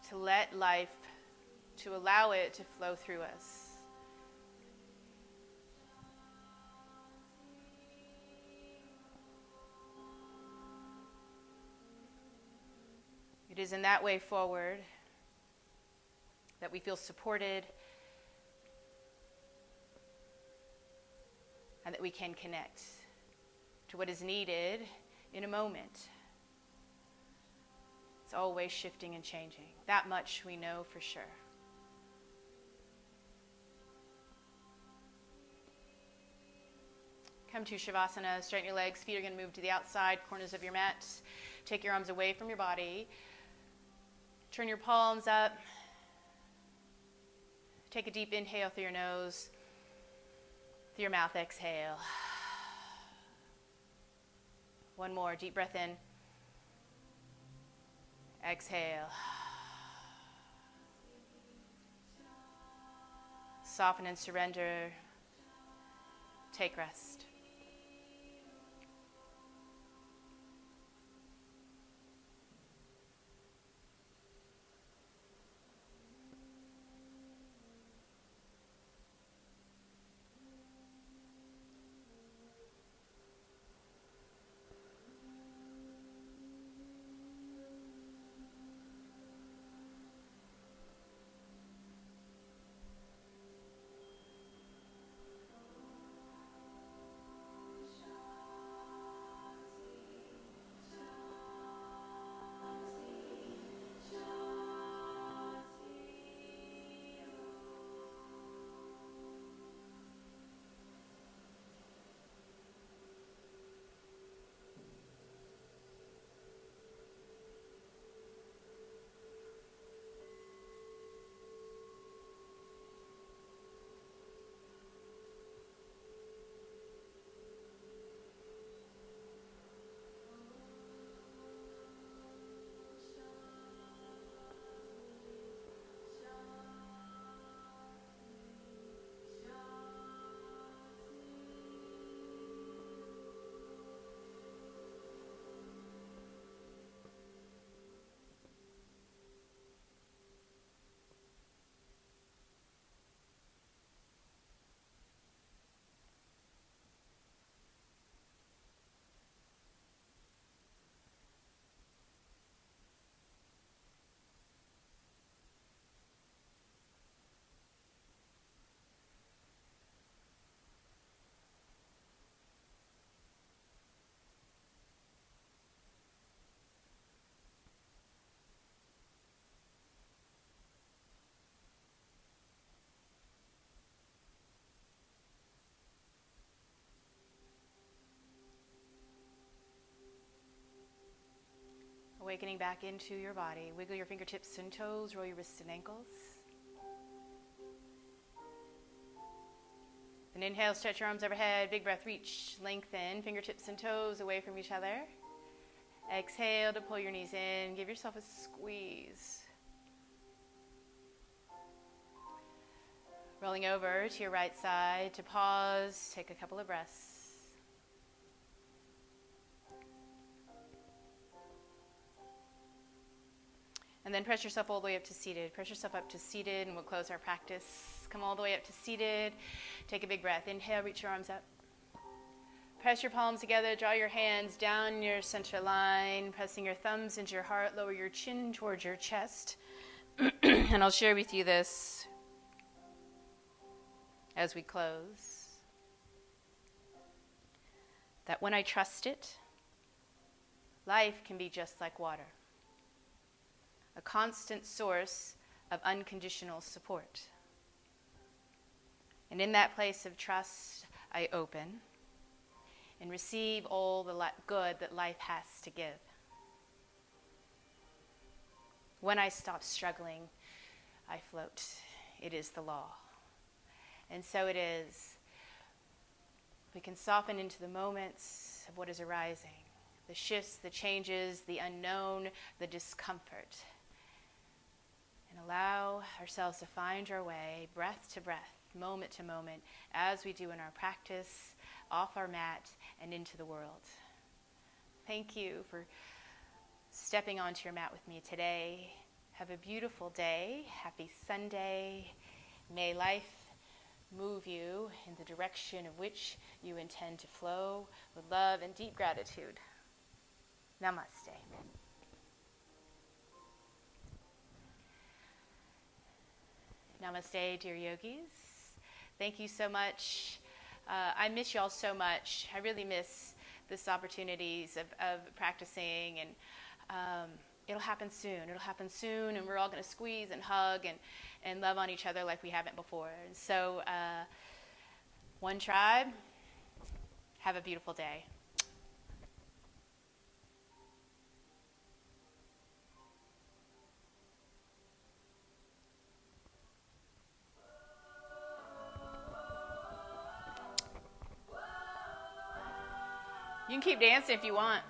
to let life, to allow it to flow through us. It is in that way forward that we feel supported and that we can connect to what is needed in a moment. It's always shifting and changing. That much we know for sure. Come to Shavasana, straighten your legs, feet are going to move to the outside corners of your mat. Take your arms away from your body. Turn your palms up. Take a deep inhale through your nose. Through your mouth, exhale. One more, deep breath in. Exhale. Soften and surrender. Take rest. awakening back into your body. Wiggle your fingertips and toes, roll your wrists and ankles. Then inhale, stretch your arms overhead, big breath, reach, lengthen, fingertips and toes away from each other. Exhale to pull your knees in, give yourself a squeeze. Rolling over to your right side to pause, take a couple of breaths. And then press yourself all the way up to seated. Press yourself up to seated and we'll close our practice. Come all the way up to seated. Take a big breath. Inhale, reach your arms up. Press your palms together. Draw your hands down your center line. Pressing your thumbs into your heart. Lower your chin towards your chest. And I'll share with you this as we close. That when I trust it, life can be just like water. A constant source of unconditional support. And in that place of trust, I open and receive all the good that life has to give. When I stop struggling, I float. It is the law. And so it is. We can soften into the moments of what is arising, the shifts, the changes, the unknown, the discomfort. And allow ourselves to find our way, breath to breath, moment to moment, as we do in our practice, off our mat, and into the world. Thank you for stepping onto your mat with me today. Have a beautiful day. Happy Sunday. May life move you in the direction of which you intend to flow with love and deep gratitude. Namaste. Namaste, dear yogis. Thank you so much. I miss y'all so much. I really miss this opportunities of practicing, and it'll happen soon. It'll happen soon, and we're all going to squeeze and hug and love on each other like we haven't before. And so, one tribe, have a beautiful day. You can keep dancing if you want.